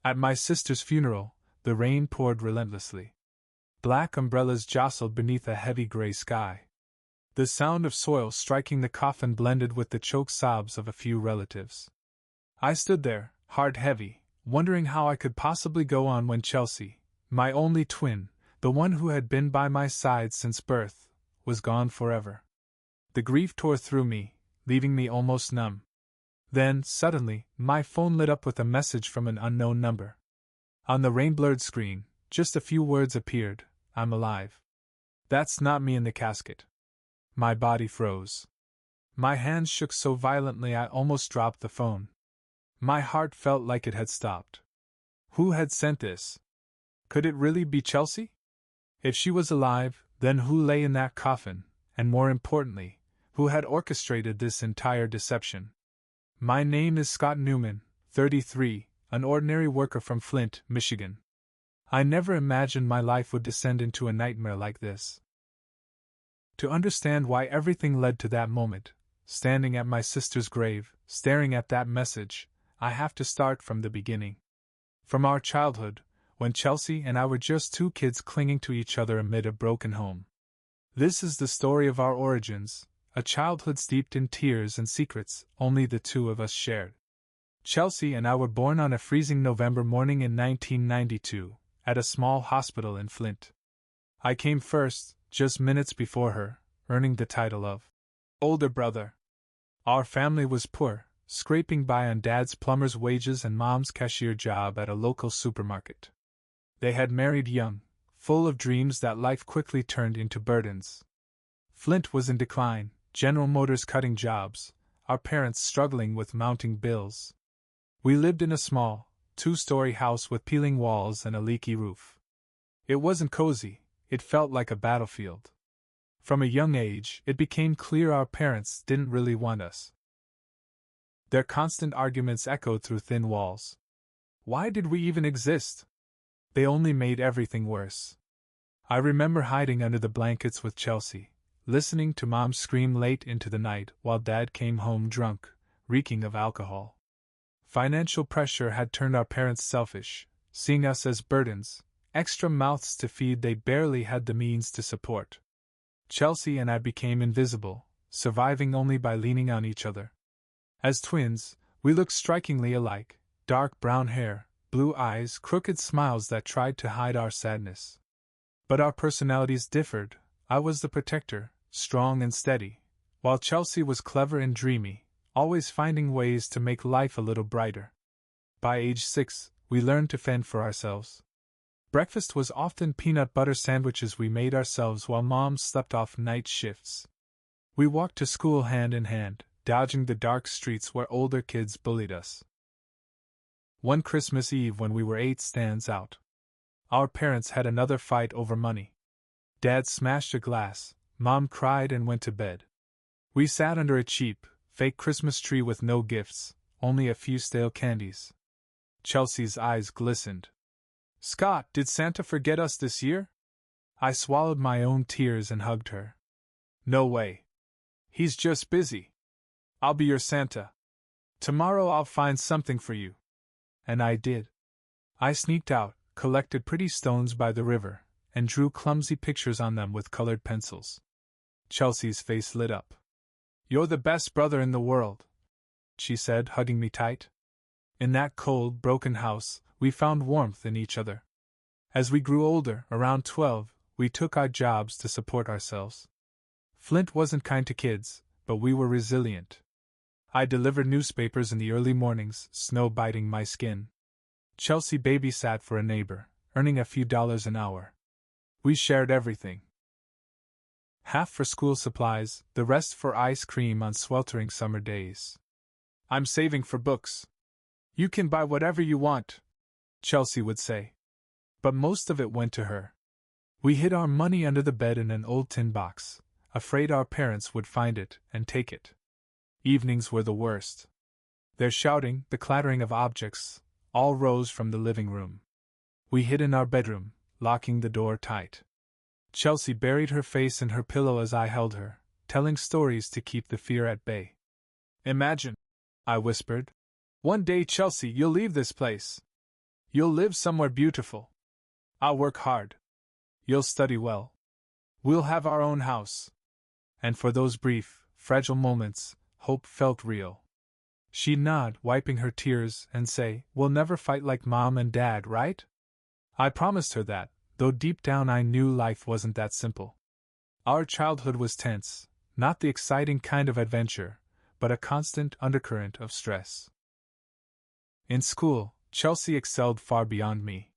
At my sister's funeral, the rain poured relentlessly. Black umbrellas jostled beneath a heavy gray sky. The sound of soil striking the coffin blended with the choked sobs of a few relatives. I stood there, heart heavy, wondering how I could possibly go on when Chelsea, my only twin, the one who had been by my side since birth, was gone forever. The grief tore through me, leaving me almost numb. Then, suddenly, my phone lit up with a message from an unknown number. On the rain-blurred screen, just a few words appeared: "I'm alive." That's not me in the casket. My body froze. My hands shook so violently I almost dropped the phone. My heart felt like it had stopped. Who had sent this? Could it really be Chelsea? If she was alive, then who lay in that coffin, and more importantly, who had orchestrated this entire deception? My name is Scott Newman, 33, an ordinary worker from Flint, Michigan. I never imagined my life would descend into a nightmare like this. To understand why everything led to that moment, standing at my sister's grave, staring at that message, I have to start from the beginning. From our childhood, when Chelsea and I were just two kids clinging to each other amid a broken home. This is the story of our origins, a childhood steeped in tears and secrets only the two of us shared. Chelsea and I were born on a freezing November morning in 1992, at a small hospital in Flint. I came first, just minutes before her, earning the title of older brother. Our family was poor, scraping by on Dad's plumber's wages and Mom's cashier job at a local supermarket. They had married young, full of dreams that life quickly turned into burdens. Flint was in decline, General Motors cutting jobs, our parents struggling with mounting bills. We lived in a small, two-story house with peeling walls and a leaky roof. It wasn't cozy, it felt like a battlefield. From a young age, it became clear our parents didn't really want us. Their constant arguments echoed through thin walls. Why did we even exist? They only made everything worse. I remember hiding under the blankets with Chelsea, listening to Mom scream late into the night while Dad came home drunk, reeking of alcohol. Financial pressure had turned our parents selfish, seeing us as burdens, extra mouths to feed they barely had the means to support. Chelsea and I became invisible, surviving only by leaning on each other. As twins, we looked strikingly alike: dark brown hair, blue eyes, crooked smiles that tried to hide our sadness. But our personalities differed. I was the protector, strong and steady, while Chelsea was clever and dreamy, always finding ways to make life a little brighter. By age 6, we learned to fend for ourselves. Breakfast was often peanut butter sandwiches we made ourselves while Mom slept off night shifts. We walked to school hand in hand, dodging the dark streets where older kids bullied us. One Christmas Eve when we were 8 stands out. Our parents had another fight over money. Dad smashed a glass, Mom cried and went to bed. We sat under a cheap, fake Christmas tree with no gifts, only a few stale candies. Chelsea's eyes glistened. "Scott, did Santa forget us this year?" I swallowed my own tears and hugged her. "No way. He's just busy. I'll be your Santa. Tomorrow I'll find something for you." And I did. I sneaked out, collected pretty stones by the river, and drew clumsy pictures on them with colored pencils. Chelsea's face lit up. "You're the best brother in the world," she said, hugging me tight. In that cold, broken house, we found warmth in each other. As we grew older, around 12, we took odd jobs to support ourselves. Flint wasn't kind to kids, but we were resilient. I delivered newspapers in the early mornings, snow biting my skin. Chelsea babysat for a neighbor, earning a few dollars an hour. We shared everything. Half for school supplies, the rest for ice cream on sweltering summer days. "I'm saving for books. You can buy whatever you want," Chelsea would say. But most of it went to her. We hid our money under the bed in an old tin box, afraid our parents would find it and take it. Evenings were the worst. Their shouting, the clattering of objects, all rose from the living room. We hid in our bedroom, locking the door tight. Chelsea buried her face in her pillow as I held her, telling stories to keep the fear at bay. "Imagine," I whispered. "One day, Chelsea, you'll leave this place. You'll live somewhere beautiful. I'll work hard. You'll study well. We'll have our own house. And for those brief, fragile moments, hope felt real. She'd nod, wiping her tears, and say, "We'll never fight like Mom and Dad, right?" I promised her that, though deep down I knew life wasn't that simple. Our childhood was tense, not the exciting kind of adventure, but a constant undercurrent of stress. In school, Chelsea excelled far beyond me.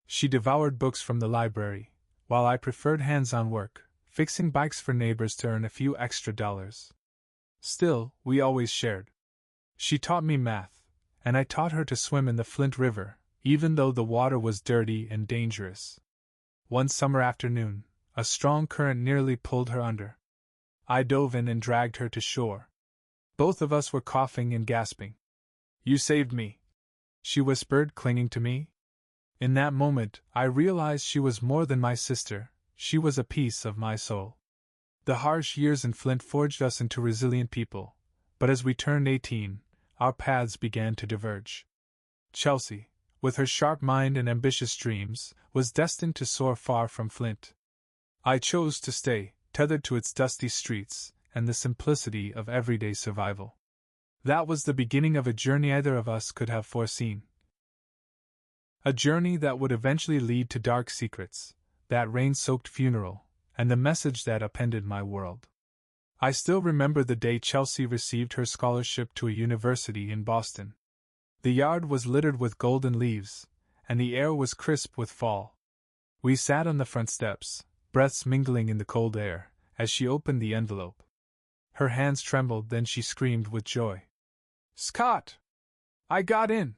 She devoured books from the library, while I preferred hands-on work, fixing bikes for neighbors to earn a few extra dollars. Still, we always shared. She taught me math, and I taught her to swim in the Flint River, even though the water was dirty and dangerous. One summer afternoon, a strong current nearly pulled her under. I dove in and dragged her to shore. Both of us were coughing and gasping. "You saved me," she whispered, clinging to me. In that moment, I realized she was more than my sister, she was a piece of my soul. The harsh years in Flint forged us into resilient people, but as we turned 18, our paths began to diverge. Chelsea, with her sharp mind and ambitious dreams, was destined to soar far from Flint. I chose to stay, tethered to its dusty streets and the simplicity of everyday survival. That was the beginning of a journey either of us could have foreseen. A journey that would eventually lead to dark secrets, that rain-soaked funeral, and the message that upended my world. I still remember the day Chelsea received her scholarship to a university in Boston. The yard was littered with golden leaves, and the air was crisp with fall. We sat on the front steps, breaths mingling in the cold air, as she opened the envelope. Her hands trembled, then she screamed with joy. "Scott! I got in!"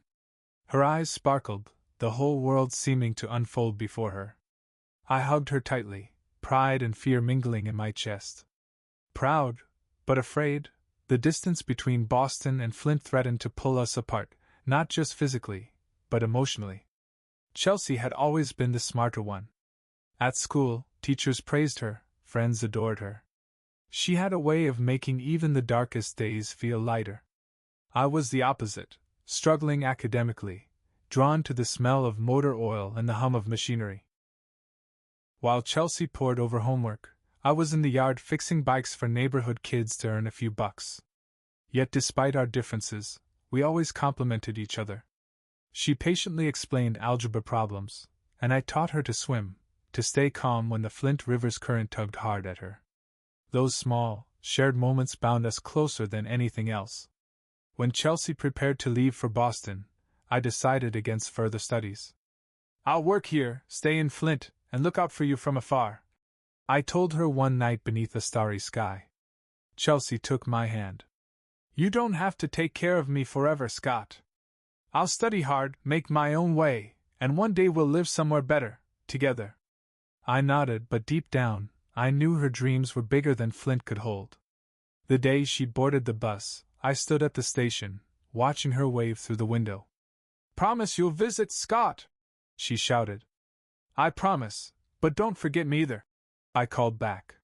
Her eyes sparkled, the whole world seeming to unfold before her. I hugged her tightly, pride and fear mingling in my chest. Proud, but afraid, the distance between Boston and Flint threatened to pull us apart, not just physically, but emotionally. Chelsea had always been the smarter one. At school, teachers praised her, friends adored her. She had a way of making even the darkest days feel lighter. I was the opposite, struggling academically, drawn to the smell of motor oil and the hum of machinery. While Chelsea pored over homework, I was in the yard fixing bikes for neighborhood kids to earn a few bucks. Yet despite our differences, we always complimented each other. She patiently explained algebra problems, and I taught her to swim, to stay calm when the Flint River's current tugged hard at her. Those small, shared moments bound us closer than anything else. When Chelsea prepared to leave for Boston, I decided against further studies. "I'll work here, stay in Flint, and look out for you from afar," I told her one night beneath a starry sky. Chelsea took my hand. "You don't have to take care of me forever, Scott. I'll study hard, make my own way, and one day we'll live somewhere better, together." I nodded, but deep down, I knew her dreams were bigger than Flint could hold. The day she boarded the bus, I stood at the station, watching her wave through the window. "Promise you'll visit, Scott!" she shouted. "I promise, but don't forget me either," I called back.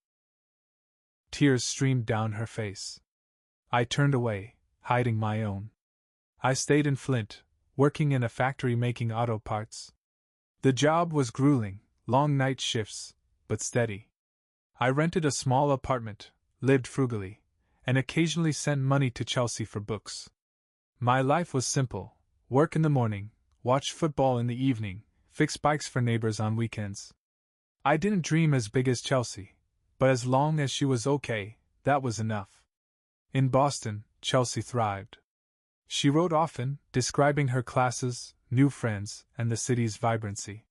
Tears streamed down her face. I turned away, hiding my own. I stayed in Flint, working in a factory making auto parts. The job was grueling, long night shifts, but steady. I rented a small apartment, lived frugally, and occasionally sent money to Chelsea for books. My life was simple: work in the morning, watch football in the evening, fix bikes for neighbors on weekends. I didn't dream as big as Chelsea, but as long as she was okay, that was enough. In Boston, Chelsea thrived. She wrote often, describing her classes, new friends, and the city's vibrancy.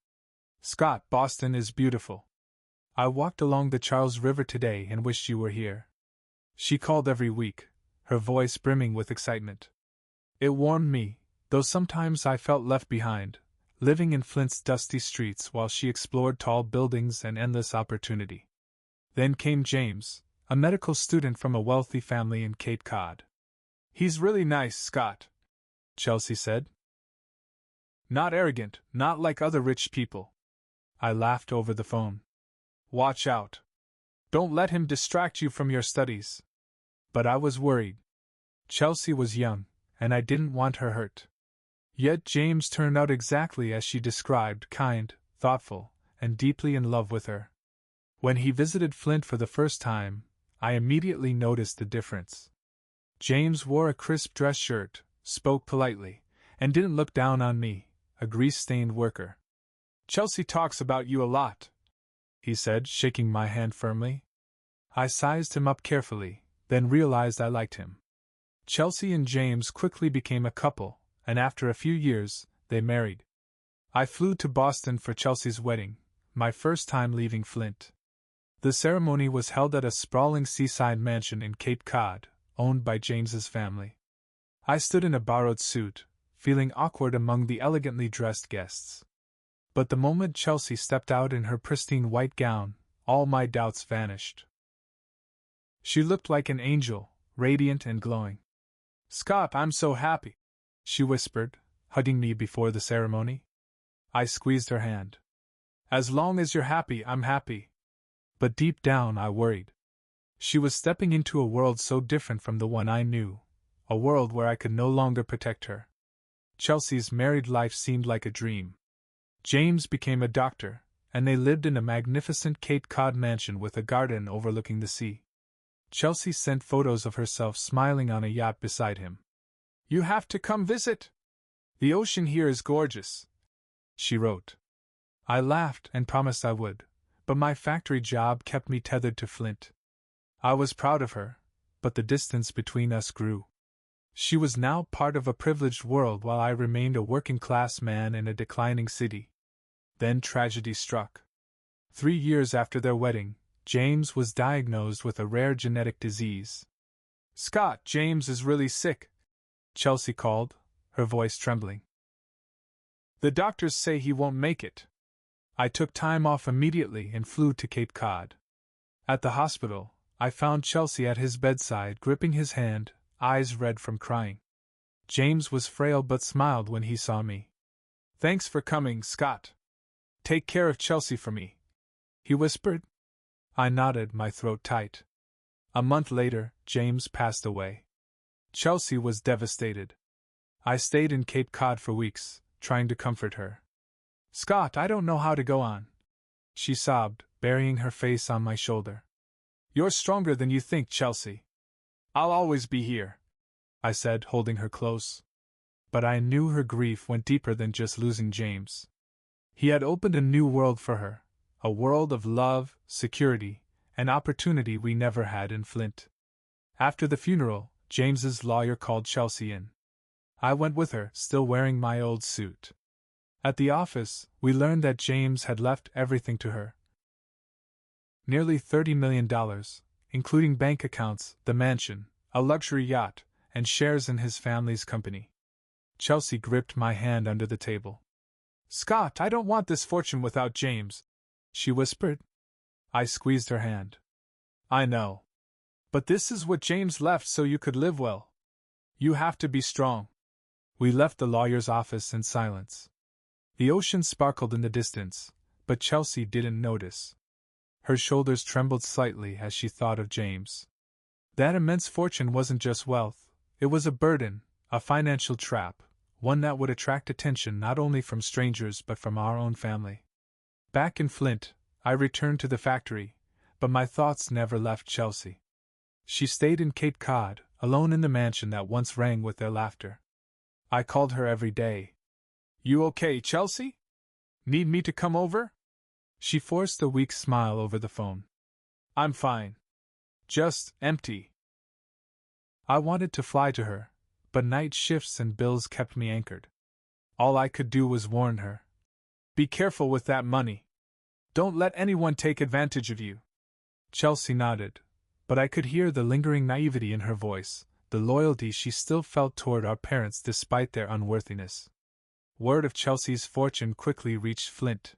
"Scott, Boston is beautiful. I walked along the Charles River today and wished you were here." She called every week, her voice brimming with excitement. It warmed me, though sometimes I felt left behind, living in Flint's dusty streets while she explored tall buildings and endless opportunity. Then came James, a medical student from a wealthy family in Cape Cod. "He's really nice, Scott," Chelsea said. "Not arrogant, not like other rich people." I laughed over the phone. "Watch out. Don't let him distract you from your studies." But I was worried. Chelsea was young, and I didn't want her hurt. Yet James turned out exactly as she described, kind, thoughtful, and deeply in love with her. When he visited Flint for the first time, I immediately noticed the difference. James wore a crisp dress shirt, spoke politely, and didn't look down on me, a grease-stained worker. "Chelsea talks about you a lot," he said, shaking my hand firmly. I sized him up carefully, then realized I liked him. Chelsea and James quickly became a couple, and after a few years, they married. I flew to Boston for Chelsea's wedding, my first time leaving Flint. The ceremony was held at a sprawling seaside mansion in Cape Cod, owned by James's family. I stood in a borrowed suit, feeling awkward among the elegantly dressed guests. But the moment Chelsea stepped out in her pristine white gown, all my doubts vanished. She looked like an angel, radiant and glowing. "Scott, I'm so happy," she whispered, hugging me before the ceremony. I squeezed her hand. "As long as you're happy, I'm happy." But deep down I worried. She was stepping into a world so different from the one I knew, a world where I could no longer protect her. Chelsea's married life seemed like a dream. James became a doctor, and they lived in a magnificent Cape Cod mansion with a garden overlooking the sea. Chelsea sent photos of herself smiling on a yacht beside him. "You have to come visit. The ocean here is gorgeous," she wrote. I laughed and promised I would, but my factory job kept me tethered to Flint. I was proud of her, but the distance between us grew. She was now part of a privileged world while I remained a working-class man in a declining city. Then tragedy struck. 3 years after their wedding, James was diagnosed with a rare genetic disease. "Scott, James is really sick," Chelsea called, her voice trembling. "The doctors say he won't make it." I took time off immediately and flew to Cape Cod. At the hospital, I found Chelsea at his bedside gripping his hand, eyes red from crying. James was frail but smiled when he saw me. "Thanks for coming, Scott. Take care of Chelsea for me," he whispered. I nodded, my throat tight. A month later, James passed away. Chelsea was devastated. I stayed in Cape Cod for weeks, trying to comfort her. "Scott, I don't know how to go on," she sobbed, burying her face on my shoulder. "You're stronger than you think, Chelsea. I'll always be here," I said, holding her close. But I knew her grief went deeper than just losing James. He had opened a new world for her, a world of love, security, and opportunity we never had in Flint. After the funeral, James's lawyer called Chelsea in. I went with her, still wearing my old suit. At the office, we learned that James had left everything to her. Nearly $30 million, including bank accounts, the mansion, a luxury yacht, and shares in his family's company. Chelsea gripped my hand under the table. "Scott, I don't want this fortune without James," she whispered. I squeezed her hand. "I know. But this is what James left so you could live well. You have to be strong." We left the lawyer's office in silence. The ocean sparkled in the distance, but Chelsea didn't notice. Her shoulders trembled slightly as she thought of James. That immense fortune wasn't just wealth, it was a burden, a financial trap, one that would attract attention not only from strangers but from our own family. Back in Flint, I returned to the factory, but my thoughts never left Chelsea. She stayed in Cape Cod, alone in the mansion that once rang with their laughter. I called her every day. "You okay, Chelsea? Need me to come over?" She forced a weak smile over the phone. "I'm fine. Just empty." I wanted to fly to her, but night shifts and bills kept me anchored. All I could do was warn her. "Be careful with that money. Don't let anyone take advantage of you." Chelsea nodded, but I could hear the lingering naivety in her voice, the loyalty she still felt toward our parents despite their unworthiness. Word of Chelsea's fortune quickly reached Flint.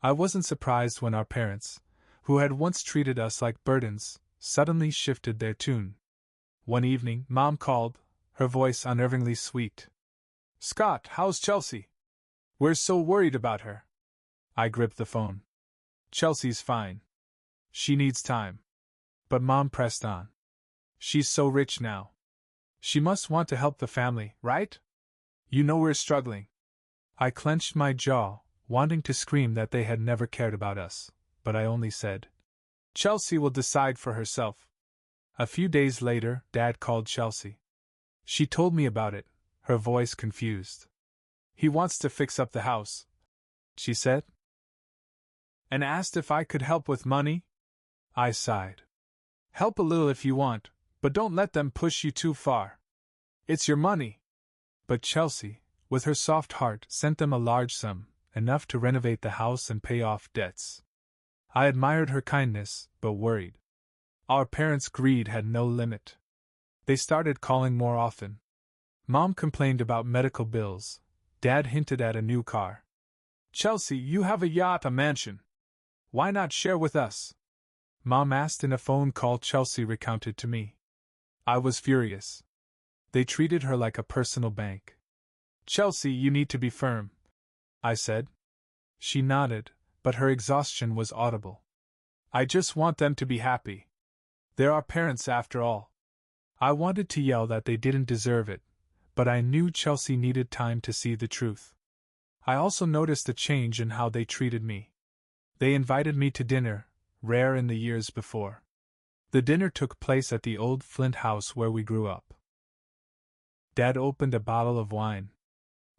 I wasn't surprised when our parents, who had once treated us like burdens, suddenly shifted their tune. One evening, Mom called, her voice unnervingly sweet. "Scott, how's Chelsea? We're so worried about her." I gripped the phone. "Chelsea's fine. She needs time." But Mom pressed on. "She's so rich now. She must want to help the family, right? You know we're struggling. I clenched my jaw, wanting to scream that they had never cared about us, but I only said, Chelsea will decide for herself. A few days later, Dad called Chelsea. She told me about it, her voice confused. He wants to fix up the house, she said, and asked if I could help with money. I sighed. Help a little if you want, but don't let them push you too far. It's your money. But Chelsea, with her soft heart, sent them a large sum, enough to renovate the house and pay off debts. I admired her kindness, but worried. Our parents' greed had no limit. They started calling more often. Mom complained about medical bills. Dad hinted at a new car. Chelsea, you have a yacht, a mansion. Why not share with us? Mom asked in a phone call Chelsea recounted to me. I was furious. They treated her like a personal bank. Chelsea, you need to be firm, I said. She nodded, but her exhaustion was audible. I just want them to be happy. They're our parents after all. I wanted to yell that they didn't deserve it, but I knew Chelsea needed time to see the truth. I also noticed a change in how they treated me. They invited me to dinner, rare in the years before. The dinner took place at the old Flint house where we grew up. Dad opened a bottle of wine.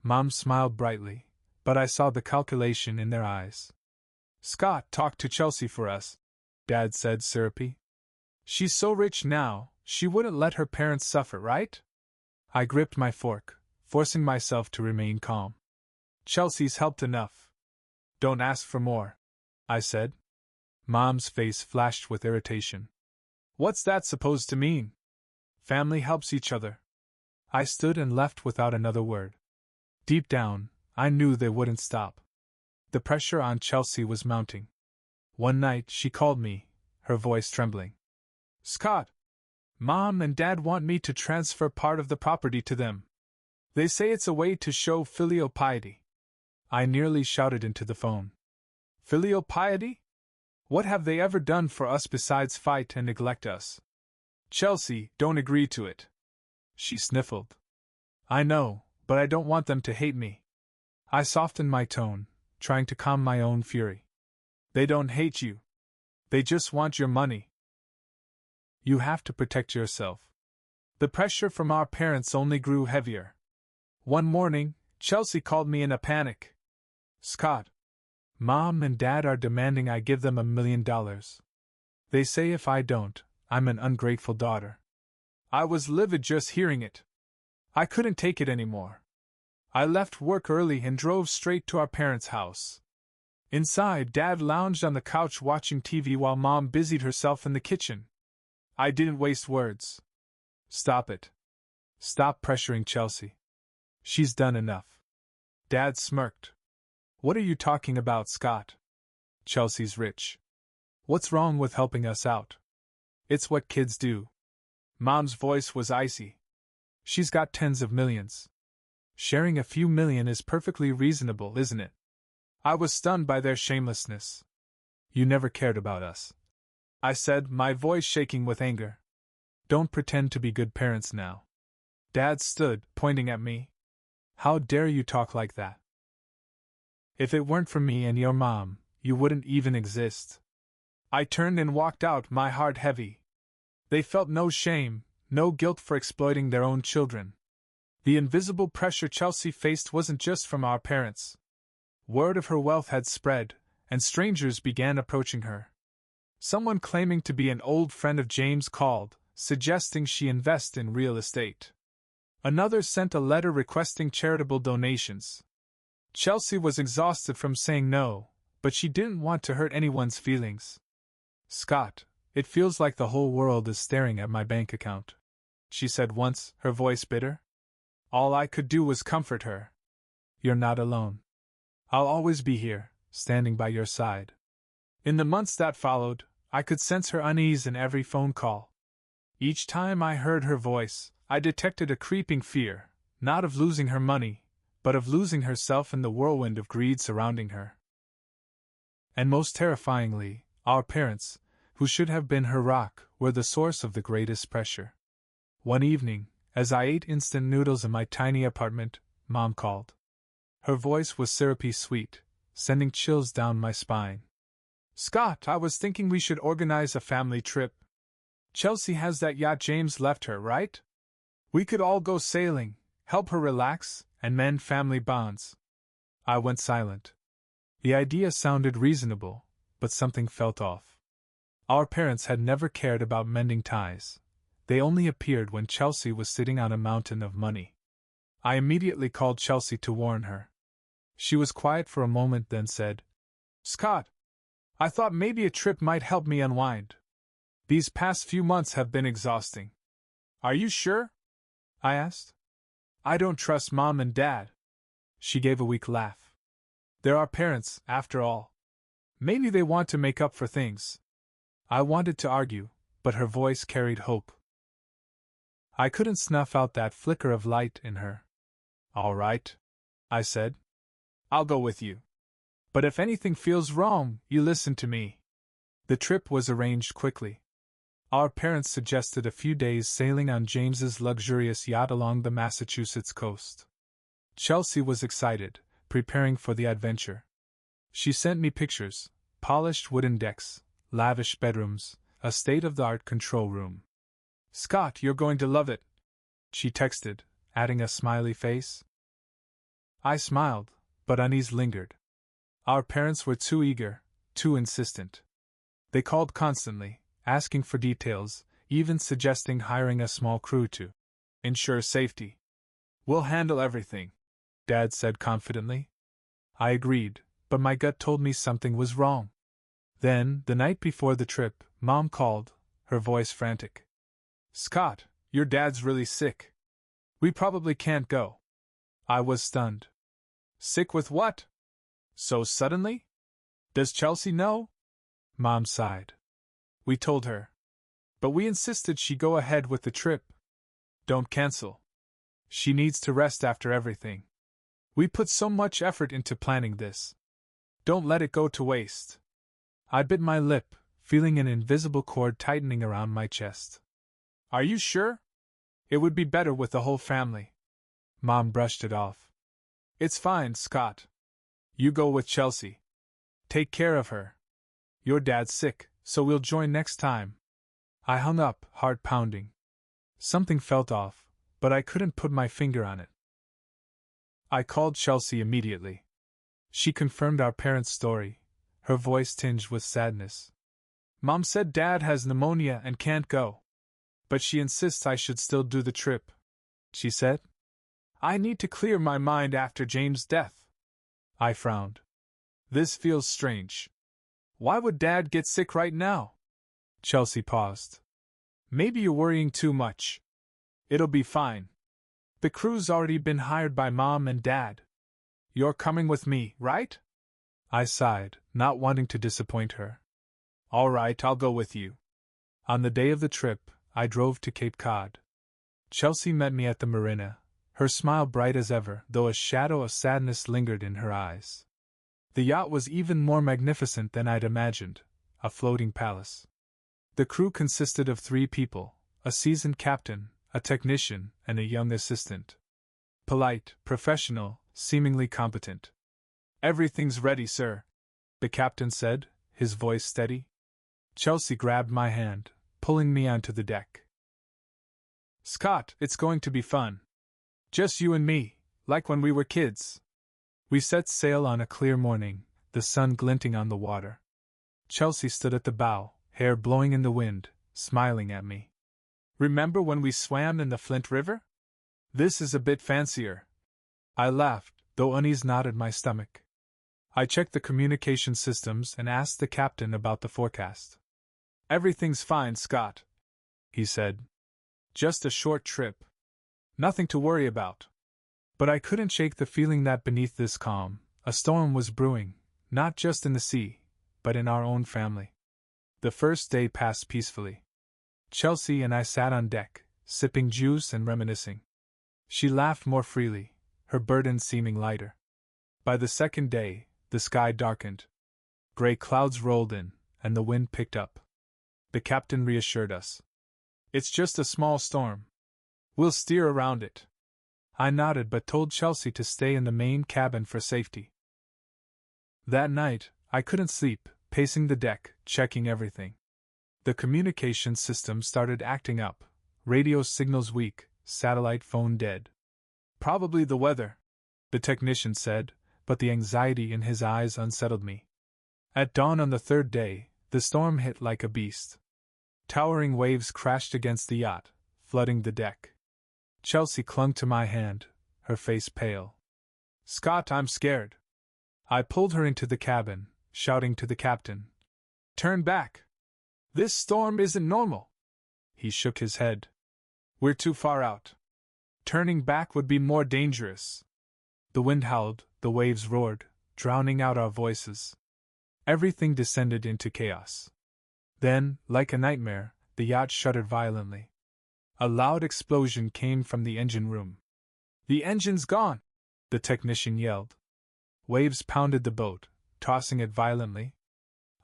Mom smiled brightly, but I saw the calculation in their eyes. Scott talked to Chelsea for us, Dad said syrupy. She's so rich now, she wouldn't let her parents suffer, right? I gripped my fork, forcing myself to remain calm. Chelsea's helped enough. Don't ask for more, I said. Mom's face flashed with irritation. What's that supposed to mean? Family helps each other. I stood and left without another word. Deep down, I knew they wouldn't stop. The pressure on Chelsea was mounting. One night she called me, her voice trembling. Scott, Mom and Dad want me to transfer part of the property to them. They say it's a way to show filial piety. I nearly shouted into the phone. Filial piety? What have they ever done for us besides fight and neglect us? Chelsea, don't agree to it. She sniffled. I know, but I don't want them to hate me. I softened my tone, trying to calm my own fury. They don't hate you. They just want your money. You have to protect yourself. The pressure from our parents only grew heavier. One morning, Chelsea called me in a panic. Scott, Mom and Dad are demanding I give them $1 million. They say if I don't, I'm an ungrateful daughter. I was livid just hearing it. I couldn't take it anymore. I left work early and drove straight to our parents' house. Inside, Dad lounged on the couch watching TV while Mom busied herself in the kitchen. I didn't waste words. Stop it. Stop pressuring Chelsea. She's done enough. Dad smirked. What are you talking about, Scott? Chelsea's rich. What's wrong with helping us out? It's what kids do. Mom's voice was icy. She's got tens of millions. Sharing a few million is perfectly reasonable, isn't it? I was stunned by their shamelessness. You never cared about us, I said, my voice shaking with anger. Don't pretend to be good parents now. Dad stood, pointing at me. How dare you talk like that? If it weren't for me and your mom, you wouldn't even exist. I turned and walked out, my heart heavy. They felt no shame, no guilt for exploiting their own children. The invisible pressure Chelsea faced wasn't just from our parents. Word of her wealth had spread, and strangers began approaching her. Someone claiming to be an old friend of James called, suggesting she invest in real estate. Another sent a letter requesting charitable donations. Chelsea was exhausted from saying no, but she didn't want to hurt anyone's feelings. Scott, it feels like the whole world is staring at my bank account, she said once, her voice bitter. All I could do was comfort her. You're not alone. I'll always be here, standing by your side. In the months that followed, I could sense her unease in every phone call. Each time I heard her voice, I detected a creeping fear, not of losing her money, but of losing herself in the whirlwind of greed surrounding her. And most terrifyingly, our parents, who should have been her rock, were the source of the greatest pressure. One evening, as I ate instant noodles in my tiny apartment, Mom called. Her voice was syrupy sweet, sending chills down my spine. Scott, I was thinking we should organize a family trip. Chelsea has that yacht James left her, right? We could all go sailing, help her relax, and mend family bonds. I went silent. The idea sounded reasonable, but something felt off. Our parents had never cared about mending ties. They only appeared when Chelsea was sitting on a mountain of money. I immediately called Chelsea to warn her. She was quiet for a moment, then said, Scott, I thought maybe a trip might help me unwind. These past few months have been exhausting. Are you sure? I asked. I don't trust Mom and Dad. She gave a weak laugh. They're our parents, after all. Maybe they want to make up for things. I wanted to argue, but her voice carried hope. I couldn't snuff out that flicker of light in her. All right, I said. I'll go with you. But if anything feels wrong, you listen to me. The trip was arranged quickly. Our parents suggested a few days sailing on James's luxurious yacht along the Massachusetts coast. Chelsea was excited, preparing for the adventure. She sent me pictures: polished wooden decks, lavish bedrooms, a state-of-the-art control room. Scott, you're going to love it, she texted, adding a smiley face. I smiled, but unease lingered. Our parents were too eager, too insistent. They called constantly, asking for details, even suggesting hiring a small crew to ensure safety. We'll handle everything, Dad said confidently. I agreed, but my gut told me something was wrong. Then, the night before the trip, Mom called, her voice frantic. Scott, your dad's really sick. We probably can't go. I was stunned. Sick with what? So suddenly? Does Chelsea know? Mom sighed. We told her. But we insisted she go ahead with the trip. Don't cancel. She needs to rest after everything. We put so much effort into planning this. Don't let it go to waste. I bit my lip, feeling an invisible cord tightening around my chest. Are you sure? It would be better with the whole family. Mom brushed it off. It's fine, Scott. You go with Chelsea. Take care of her. Your dad's sick, so we'll join next time. I hung up, heart pounding. Something felt off, but I couldn't put my finger on it. I called Chelsea immediately. She confirmed our parents' story, her voice tinged with sadness. Mom said Dad has pneumonia and can't go. But she insists I should still do the trip, she said. I need to clear my mind after James' death. I frowned. This feels strange. Why would Dad get sick right now? Chelsea paused. Maybe you're worrying too much. It'll be fine. The crew's already been hired by Mom and Dad. You're coming with me, right? I sighed, not wanting to disappoint her. All right, I'll go with you. On the day of the trip, I drove to Cape Cod. Chelsea met me at the marina, her smile bright as ever, though a shadow of sadness lingered in her eyes. The yacht was even more magnificent than I'd imagined, a floating palace. The crew consisted of 3 people, a seasoned captain, a technician, and a young assistant. Polite, professional, seemingly competent. Everything's ready, sir, the captain said, his voice steady. Chelsea grabbed my hand, pulling me onto the deck. Scott, it's going to be fun. Just you and me, like when we were kids. We set sail on a clear morning, the sun glinting on the water. Chelsea stood at the bow, hair blowing in the wind, smiling at me. Remember when we swam in the Flint River? This is a bit fancier. I laughed, though unease knotted my stomach. I checked the communication systems and asked the captain about the forecast. Everything's fine, Scott, he said. Just a short trip. Nothing to worry about. But I couldn't shake the feeling that beneath this calm, a storm was brewing, not just in the sea, but in our own family. The first day passed peacefully. Chelsea and I sat on deck, sipping juice and reminiscing. She laughed more freely, her burden seeming lighter. By the second day, the sky darkened. Gray clouds rolled in, and the wind picked up. The captain reassured us. It's just a small storm. We'll steer around it. I nodded but told Chelsea to stay in the main cabin for safety. That night, I couldn't sleep, pacing the deck, checking everything. The communication system started acting up, radio signals weak, satellite phone dead. Probably the weather, the technician said, but the anxiety in his eyes unsettled me. At dawn on the third day, the storm hit like a beast. Towering waves crashed against the yacht, flooding the deck. Chelsea clung to my hand, her face pale. "Scott, I'm scared." I pulled her into the cabin, shouting to the captain, "Turn back! This storm isn't normal." He shook his head. "We're too far out. Turning back would be more dangerous." The wind howled, the waves roared, drowning out our voices. Everything descended into chaos. Then, like a nightmare, the yacht shuddered violently. A loud explosion came from the engine room. "The engine's gone!" the technician yelled. Waves pounded the boat, tossing it violently.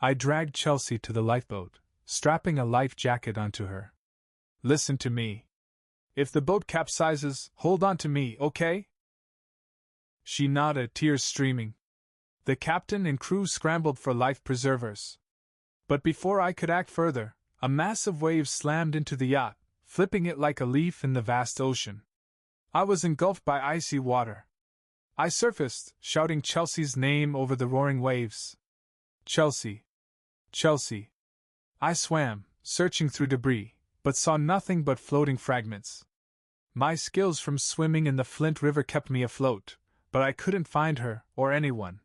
I dragged Chelsea to the lifeboat, strapping a life jacket onto her. "Listen to me. If the boat capsizes, hold on to me, okay?" She nodded, tears streaming. The captain and crew scrambled for life preservers. But before I could act further, a massive wave slammed into the yacht, flipping it like a leaf in the vast ocean. I was engulfed by icy water. I surfaced, shouting Chelsea's name over the roaring waves. "Chelsea! Chelsea!" I swam, searching through debris, but saw nothing but floating fragments. My skills from swimming in the Flint River kept me afloat, but I couldn't find her or anyone.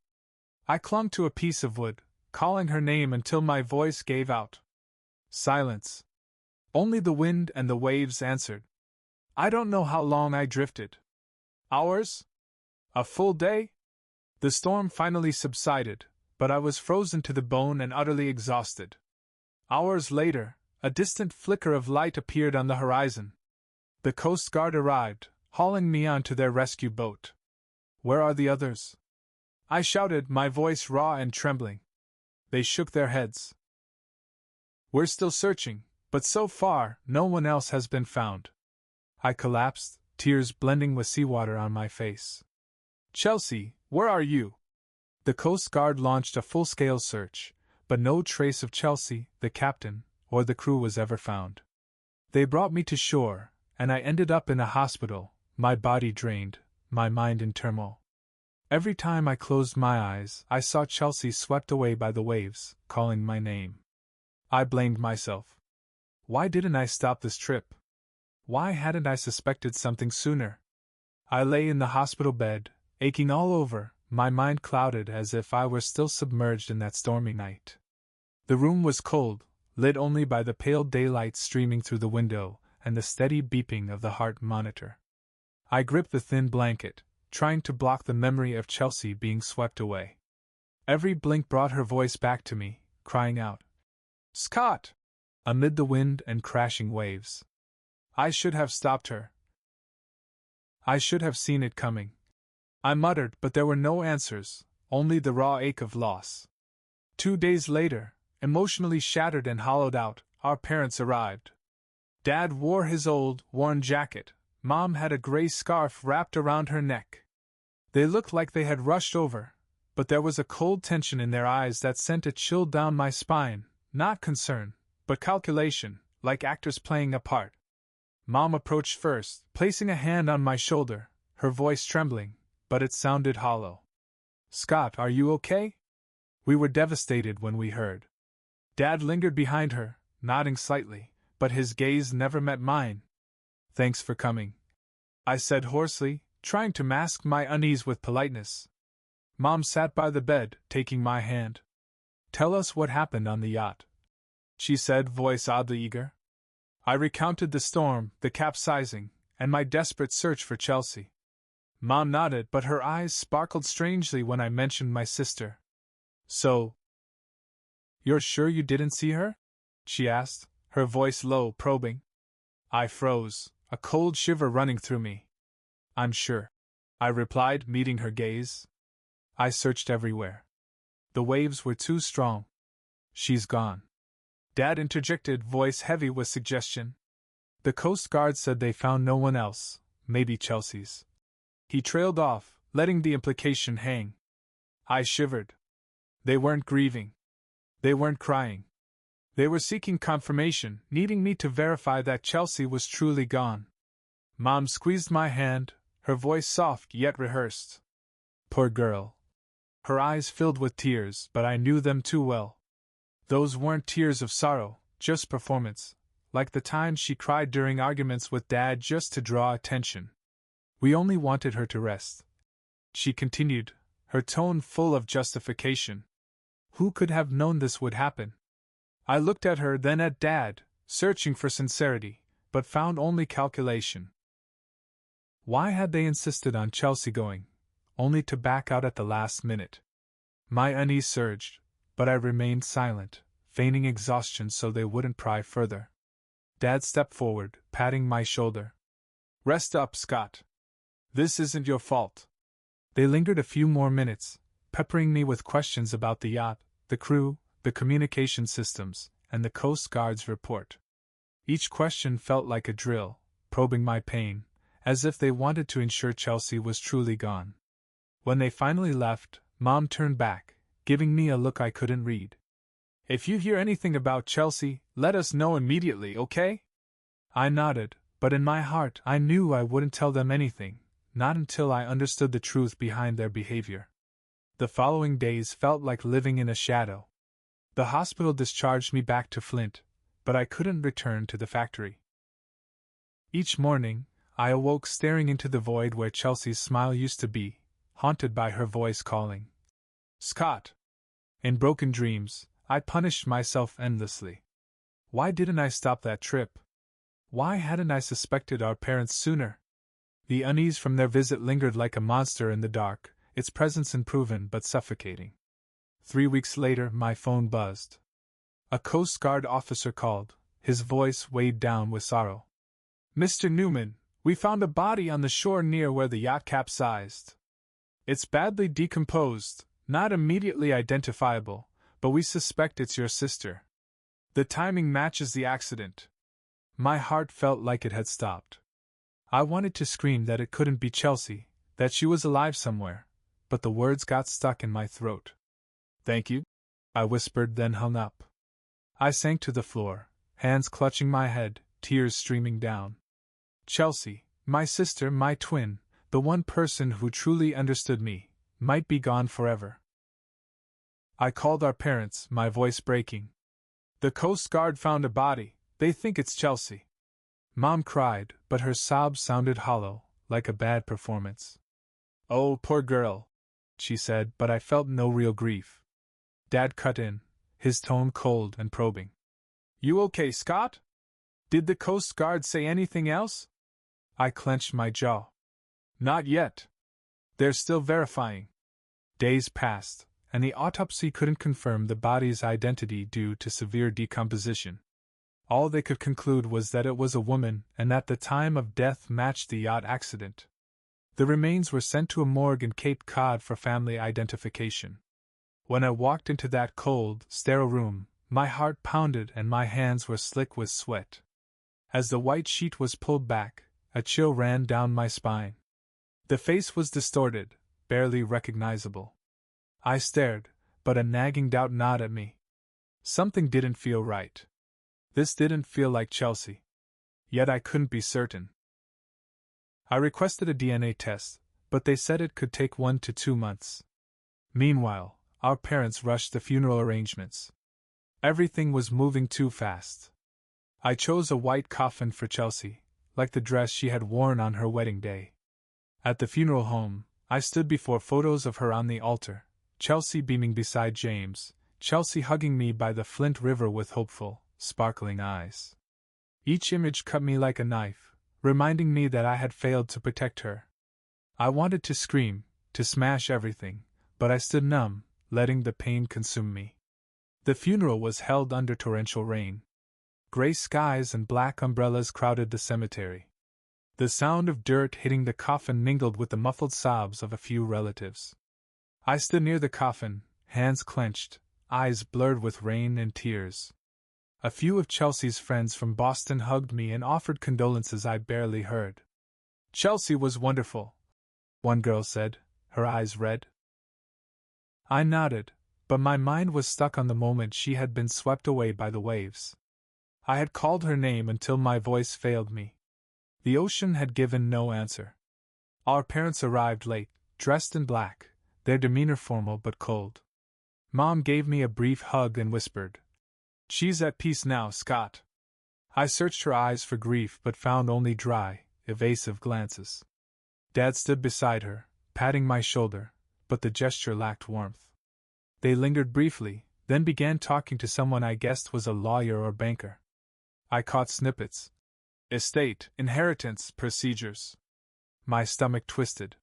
I clung to a piece of wood, calling her name until my voice gave out. Silence. Only the wind and the waves answered. I don't know how long I drifted. Hours? A full day? The storm finally subsided, but I was frozen to the bone and utterly exhausted. Hours later, a distant flicker of light appeared on the horizon. The Coast Guard arrived, hauling me onto their rescue boat. "Where are the others?" I shouted, my voice raw and trembling. They shook their heads. "We're still searching, but so far, no one else has been found." I collapsed, tears blending with seawater on my face. "Chelsea, where are you?" The Coast Guard launched a full-scale search, but no trace of Chelsea, the captain, or the crew was ever found. They brought me to shore, and I ended up in a hospital, my body drained, my mind in turmoil. Every time I closed my eyes, I saw Chelsea swept away by the waves, calling my name. I blamed myself. Why didn't I stop this trip? Why hadn't I suspected something sooner? I lay in the hospital bed, aching all over, my mind clouded as if I were still submerged in that stormy night. The room was cold, lit only by the pale daylight streaming through the window and the steady beeping of the heart monitor. I gripped the thin blanket, trying to block the memory of Chelsea being swept away. Every blink brought her voice back to me, crying out, "Scott!" amid the wind and crashing waves. I should have stopped her. I should have seen it coming. I muttered, but there were no answers, only the raw ache of loss. 2 days later, emotionally shattered and hollowed out, our parents arrived. Dad wore his old, worn jacket. Mom had a gray scarf wrapped around her neck. They looked like they had rushed over, but there was a cold tension in their eyes that sent a chill down my spine, not concern, but calculation, like actors playing a part. Mom approached first, placing a hand on my shoulder, her voice trembling, but it sounded hollow. "Scott, are you okay?" We were devastated when we heard. Dad lingered behind her, nodding slightly, but his gaze never met mine. "Thanks for coming," I said hoarsely, trying to mask my unease with politeness. Mom sat by the bed, taking my hand. "Tell us what happened on the yacht," she said, voice oddly eager. I recounted the storm, the capsizing, and my desperate search for Chelsea. Mom nodded, but her eyes sparkled strangely when I mentioned my sister. "So, you're sure you didn't see her?" she asked, her voice low, probing. I froze, a cold shiver running through me. "I'm sure," I replied, meeting her gaze. "I searched everywhere. The waves were too strong. She's gone." Dad interjected, voice heavy with suggestion. "The Coast Guard said they found no one else, maybe Chelsea's He trailed off, letting the implication hang. I shivered. They weren't grieving. They weren't crying. They were seeking confirmation, needing me to verify that Chelsea was truly gone. Mom squeezed my hand, her voice soft yet rehearsed. Poor girl. Her eyes filled with tears, but I knew them too well. Those weren't tears of sorrow, just performance, like the times she cried during arguments with Dad just to draw attention. We only wanted her to rest. She continued, her tone full of justification. Who could have known this would happen? I looked at her, then at Dad, searching for sincerity, but found only calculation. Why had they insisted on Chelsea going, only to back out at the last minute? My unease surged, but I remained silent, feigning exhaustion so they wouldn't pry further. Dad stepped forward, patting my shoulder. Rest up, Scott. This isn't your fault. They lingered a few more minutes, peppering me with questions about the yacht, the crew, the communication systems, and the Coast Guard's report. Each question felt like a drill, probing my pain, as if they wanted to ensure Chelsea was truly gone. When they finally left, Mom turned back, giving me a look I couldn't read. If you hear anything about Chelsea, let us know immediately, okay? I nodded, but in my heart I knew I wouldn't tell them anything, not until I understood the truth behind their behavior. The following days felt like living in a shadow. The hospital discharged me back to Flint, but I couldn't return to the factory. Each morning, I awoke staring into the void where Chelsea's smile used to be, haunted by her voice calling, Scott! In broken dreams, I punished myself endlessly. Why didn't I stop that trip? Why hadn't I suspected our parents sooner? The unease from their visit lingered like a monster in the dark, its presence unproven but suffocating. 3 weeks later, my phone buzzed. A Coast Guard officer called, his voice weighed down with sorrow. Mr. Newman, we found a body on the shore near where the yacht capsized. It's badly decomposed, not immediately identifiable, but we suspect it's your sister. The timing matches the accident. My heart felt like it had stopped. I wanted to scream that it couldn't be Chelsea, that she was alive somewhere, but the words got stuck in my throat. Thank you, I whispered, then hung up. I sank to the floor, hands clutching my head, tears streaming down. Chelsea, my sister, my twin, the one person who truly understood me, might be gone forever. I called our parents, my voice breaking. The Coast Guard found a body, they think it's Chelsea. Mom cried, but her sobs sounded hollow, like a bad performance. Oh, poor girl, she said, but I felt no real grief. Dad cut in, his tone cold and probing. You okay, Scott? Did the Coast Guard say anything else? I clenched my jaw. Not yet. They're still verifying. Days passed, and the autopsy couldn't confirm the body's identity due to severe decomposition. All they could conclude was that it was a woman and that the time of death matched the yacht accident. The remains were sent to a morgue in Cape Cod for family identification. When I walked into that cold, sterile room, my heart pounded and my hands were slick with sweat. As the white sheet was pulled back, a chill ran down my spine. The face was distorted, barely recognizable. I stared, but a nagging doubt gnawed at me. Something didn't feel right. This didn't feel like Chelsea. Yet I couldn't be certain. I requested a DNA test, but they said it could take 1 to 2 months. Meanwhile, our parents rushed the funeral arrangements. Everything was moving too fast. I chose a white coffin for Chelsea, like the dress she had worn on her wedding day. At the funeral home, I stood before photos of her on the altar, Chelsea beaming beside James, Chelsea hugging me by the Flint River with hopeful, sparkling eyes. Each image cut me like a knife, reminding me that I had failed to protect her. I wanted to scream, to smash everything, but I stood numb, letting the pain consume me. The funeral was held under torrential rain. Gray skies and black umbrellas crowded the cemetery. The sound of dirt hitting the coffin mingled with the muffled sobs of a few relatives. I stood near the coffin, hands clenched, eyes blurred with rain and tears. A few of Chelsea's friends from Boston hugged me and offered condolences I barely heard. Chelsea was wonderful, one girl said, her eyes red. I nodded, but my mind was stuck on the moment she had been swept away by the waves. I had called her name until my voice failed me. The ocean had given no answer. Our parents arrived late, dressed in black, their demeanor formal but cold. Mom gave me a brief hug and whispered, "She's at peace now, Scott." I searched her eyes for grief but found only dry, evasive glances. Dad stood beside her, patting my shoulder, but the gesture lacked warmth. They lingered briefly, then began talking to someone I guessed was a lawyer or banker. I caught snippets. Estate, inheritance, procedures. My stomach twisted.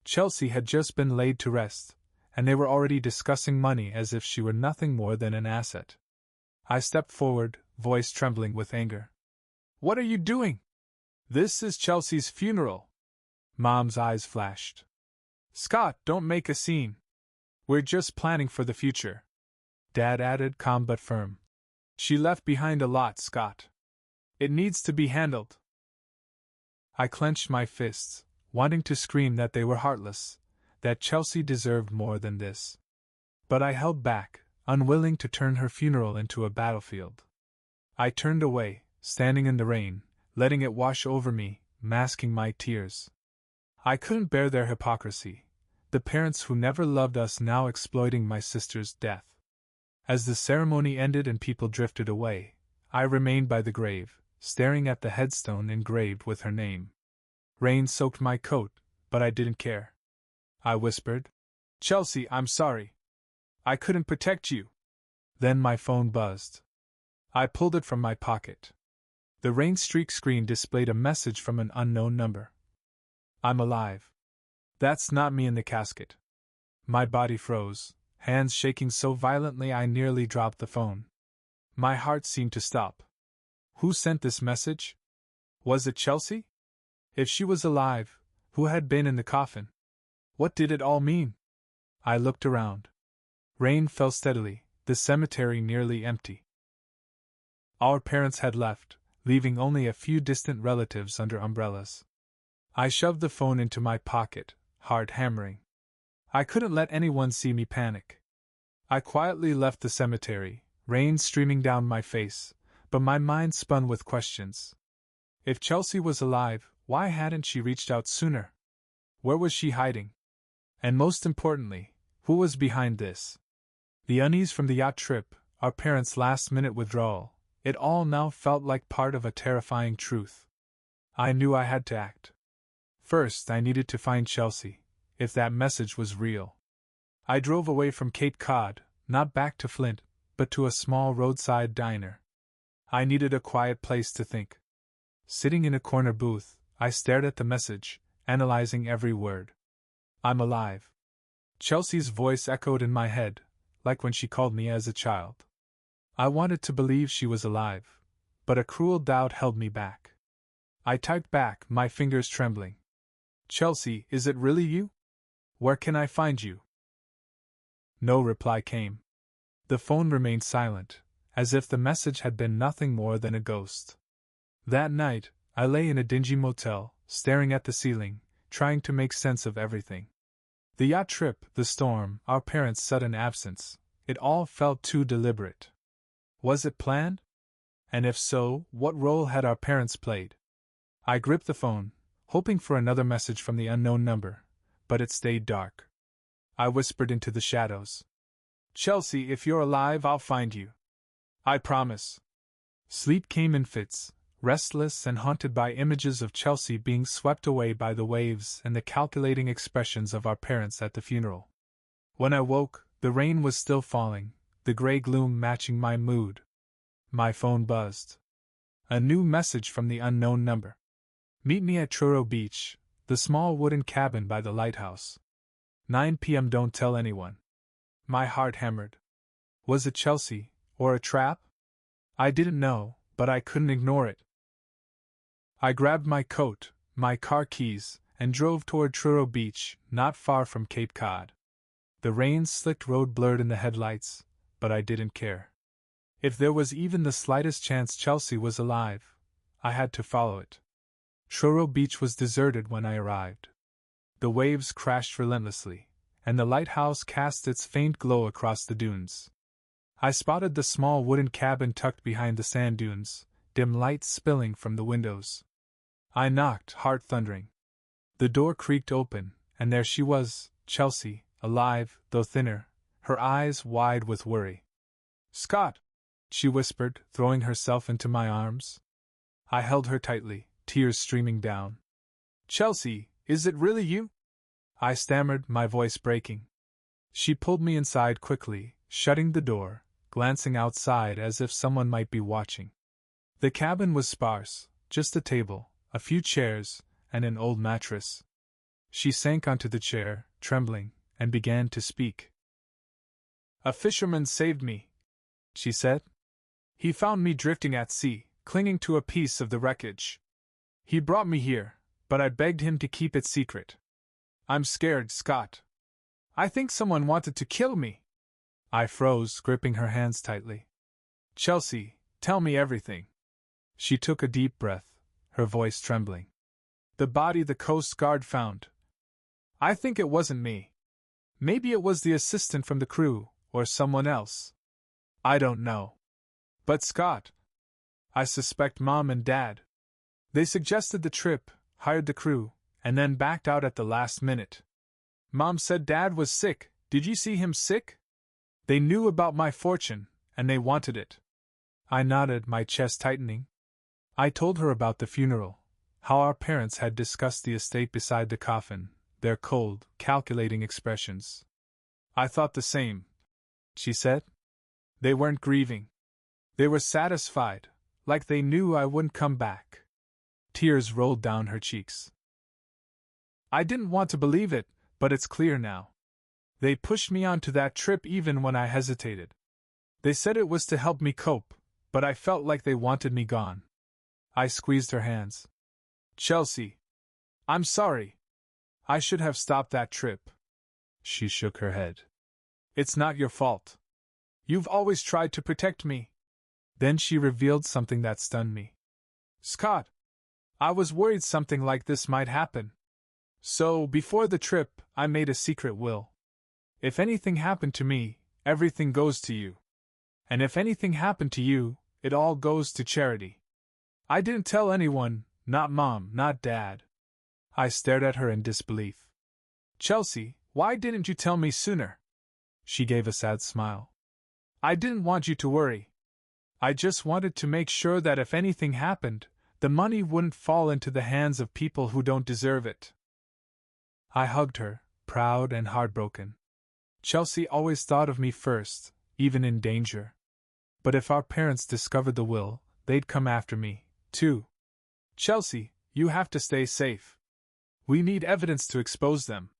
Chelsea had just been laid to rest, and they were already discussing money as if she were nothing more than an asset. I stepped forward, voice trembling with anger. "What are you doing? This is Chelsea's funeral." Mom's eyes flashed. "Scott, don't make a scene. We're just planning for the future," Dad added, calm but firm. "She left behind a lot, Scott. It needs to be handled." I clenched my fists, wanting to scream that they were heartless, that Chelsea deserved more than this. But I held back, unwilling to turn her funeral into a battlefield. I turned away, standing in the rain, letting it wash over me, masking my tears. I couldn't bear their hypocrisy, the parents who never loved us now exploiting my sister's death. As the ceremony ended and people drifted away, I remained by the grave, staring at the headstone engraved with her name. Rain soaked my coat, but I didn't care. I whispered, "Chelsea, I'm sorry. I couldn't protect you." Then my phone buzzed. I pulled it from my pocket. The rain-streaked screen displayed a message from an unknown number. "I'm alive. That's not me in the casket." My body froze, hands shaking so violently I nearly dropped the phone. My heart seemed to stop. Who sent this message? Was it Chelsea? If she was alive, who had been in the coffin? What did it all mean? I looked around. Rain fell steadily, the cemetery nearly empty. Our parents had left, leaving only a few distant relatives under umbrellas. I shoved the phone into my pocket, heart hammering. I couldn't let anyone see me panic. I quietly left the cemetery, rain streaming down my face, but my mind spun with questions. If Chelsea was alive, why hadn't she reached out sooner? Where was she hiding? And most importantly, who was behind this? The unease from the yacht trip, our parents' last-minute withdrawal, it all now felt like part of a terrifying truth. I knew I had to act. First, I needed to find Chelsea, if that message was real. I drove away from Cape Cod, not back to Flint, but to a small roadside diner. I needed a quiet place to think. Sitting in a corner booth, I stared at the message, analyzing every word. "I'm alive." Chelsea's voice echoed in my head, like when she called me as a child. I wanted to believe she was alive, but a cruel doubt held me back. I typed back, my fingers trembling. "Chelsea, is it really you? Where can I find you?" No reply came. The phone remained silent, as if the message had been nothing more than a ghost. That night, I lay in a dingy motel, staring at the ceiling, trying to make sense of everything. The yacht trip, the storm, our parents' sudden absence, it all felt too deliberate. Was it planned? And if so, what role had our parents played? I gripped the phone, hoping for another message from the unknown number, but it stayed dark. I whispered into the shadows. "Chelsea, if you're alive, I'll find you. I promise." Sleep came in fits, restless and haunted by images of Chelsea being swept away by the waves and the calculating expressions of our parents at the funeral. When I woke, the rain was still falling, the gray gloom matching my mood. My phone buzzed. A new message from the unknown number. "Meet me at Truro Beach, the small wooden cabin by the lighthouse. 9 p.m. Don't tell anyone." My heart hammered. Was it Chelsea, or a trap? I didn't know, but I couldn't ignore it. I grabbed my coat, my car keys, and drove toward Truro Beach, not far from Cape Cod. The rain-slicked road blurred in the headlights, but I didn't care. If there was even the slightest chance Chelsea was alive, I had to follow it. Truro Beach was deserted when I arrived. The waves crashed relentlessly, and the lighthouse cast its faint glow across the dunes. I spotted the small wooden cabin tucked behind the sand dunes, dim light spilling from the windows. I knocked, heart thundering. The door creaked open, and there she was, Chelsea, alive, though thinner, her eyes wide with worry. "Scott!" she whispered, throwing herself into my arms. I held her tightly, tears streaming down. "Chelsea, is it really you?" I stammered, my voice breaking. She pulled me inside quickly, shutting the door, glancing outside as if someone might be watching. The cabin was sparse, just a table, a few chairs, and an old mattress. She sank onto the chair, trembling, and began to speak. "A fisherman saved me," she said. "He found me drifting at sea, clinging to a piece of the wreckage. He brought me here, but I begged him to keep it secret. I'm scared, Scott. I think someone wanted to kill me." I froze, gripping her hands tightly. "Chelsea, tell me everything." She took a deep breath, her voice trembling. "The body the Coast Guard found. I think it wasn't me. Maybe it was the assistant from the crew, or someone else. I don't know. But Scott, I suspect Mom and Dad. They suggested the trip, hired the crew, and then backed out at the last minute. Mom said Dad was sick. Did you see him sick? They knew about my fortune, and they wanted it." I nodded, my chest tightening. I told her about the funeral, how our parents had discussed the estate beside the coffin, their cold, calculating expressions. "I thought the same," she said. "They weren't grieving. They were satisfied, like they knew I wouldn't come back." Tears rolled down her cheeks. "I didn't want to believe it, but it's clear now. They pushed me onto that trip even when I hesitated. They said it was to help me cope, but I felt like they wanted me gone." I squeezed her hands. "Chelsea, I'm sorry. I should have stopped that trip." She shook her head. "It's not your fault. You've always tried to protect me." Then she revealed something that stunned me. "Scott, I was worried something like this might happen. So, before the trip, I made a secret will. If anything happened to me, everything goes to you. And if anything happened to you, it all goes to charity. I didn't tell anyone, not Mom, not Dad." I stared at her in disbelief. "Chelsea, why didn't you tell me sooner?" She gave a sad smile. "I didn't want you to worry. I just wanted to make sure that if anything happened, the money wouldn't fall into the hands of people who don't deserve it." I hugged her, proud and heartbroken. Chelsea always thought of me first, even in danger. But if our parents discovered the will, they'd come after me, too. "Chelsea, you have to stay safe. We need evidence to expose them."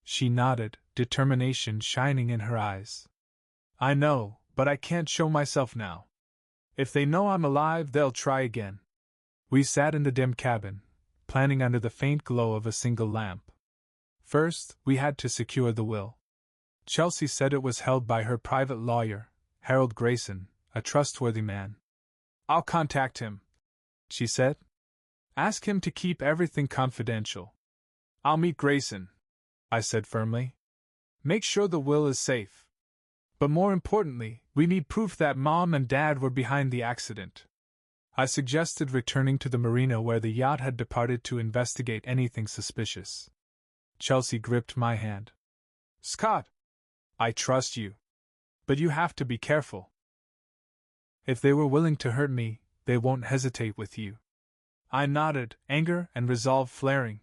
She nodded, determination shining in her eyes. "I know, but I can't show myself now. If they know I'm alive, they'll try again." We sat in the dim cabin, planning under the faint glow of a single lamp. First, we had to secure the will. Chelsea said it was held by her private lawyer, Harold Grayson, a trustworthy man. "I'll contact him," she said. "Ask him to keep everything confidential." "I'll meet Grayson," I said firmly. "Make sure the will is safe. But more importantly, we need proof that Mom and Dad were behind the accident." I suggested returning to the marina where the yacht had departed to investigate anything suspicious. Chelsea gripped my hand. "Scott, I trust you. But you have to be careful. If they were willing to hurt me, they won't hesitate with you." I nodded, anger and resolve flaring.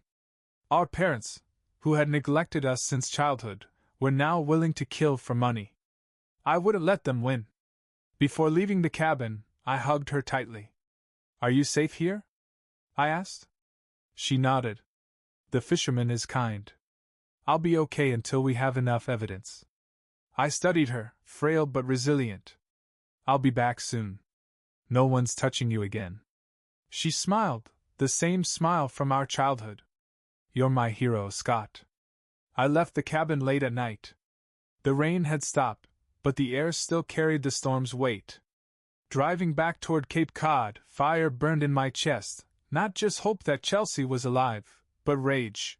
Our parents, who had neglected us since childhood, were now willing to kill for money. I wouldn't let them win. Before leaving the cabin, I hugged her tightly. "Are you safe here?" I asked. She nodded. "The fisherman is kind. I'll be okay until we have enough evidence." I studied her, frail but resilient. "I'll be back soon. No one's touching you again." She smiled, the same smile from our childhood. "You're my hero, Scott." I left the cabin late at night. The rain had stopped, but the air still carried the storm's weight. Driving back toward Cape Cod, fire burned in my chest, not just hope that Chelsea was alive, but rage.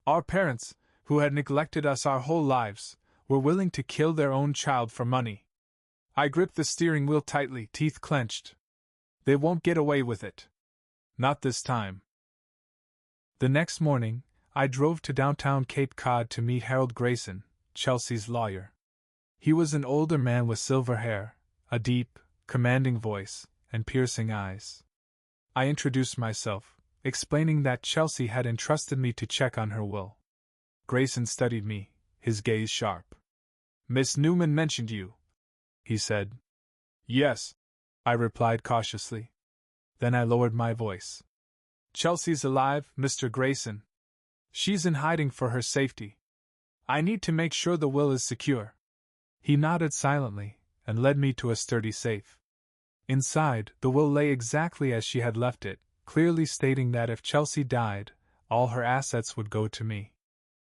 Our parents, who had neglected us our whole lives, were willing to kill their own child for money. I gripped the steering wheel tightly, teeth clenched. They won't get away with it. Not this time. The next morning, I drove to downtown Cape Cod to meet Harold Grayson, Chelsea's lawyer. He was an older man with silver hair, a deep, commanding voice, and piercing eyes. I introduced myself, explaining that Chelsea had entrusted me to check on her will. Grayson studied me, his gaze sharp. "Miss Newman mentioned you," he said. "Yes," I replied cautiously. Then I lowered my voice. "Chelsea's alive, Mr. Grayson. She's in hiding for her safety. I need to make sure the will is secure." He nodded silently, and led me to a sturdy safe. Inside, the will lay exactly as she had left it, clearly stating that if Chelsea died, all her assets would go to me.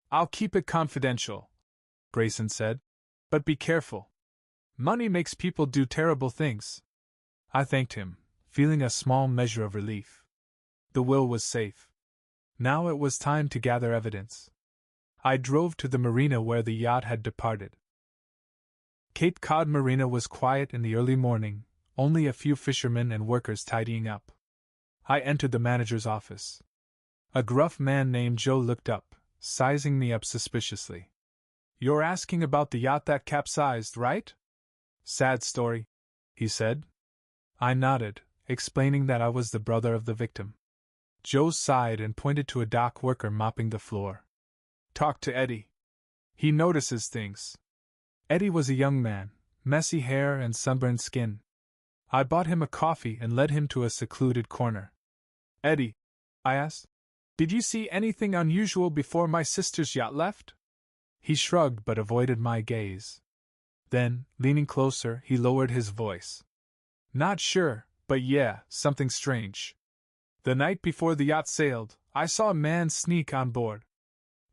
"I'll keep it confidential," Grayson said. "But be careful. Money makes people do terrible things." I thanked him, feeling a small measure of relief. The will was safe. Now it was time to gather evidence. I drove to the marina where the yacht had departed. Cape Cod Marina was quiet in the early morning, only a few fishermen and workers tidying up. I entered the manager's office. A gruff man named Joe looked up, sizing me up suspiciously. "You're asking about the yacht that capsized, right?" "Sad story," he said. I nodded, explaining that I was the brother of the victim. Joe sighed and pointed to a dock worker mopping the floor. "Talk to Eddie. He notices things." Eddie was a young man, messy hair and sunburned skin. I bought him a coffee and led him to a secluded corner. "Eddie," I asked, "did you see anything unusual before my sister's yacht left?" He shrugged but avoided my gaze. Then, leaning closer, he lowered his voice. "Not sure, but yeah, something strange. The night before the yacht sailed, I saw a man sneak on board.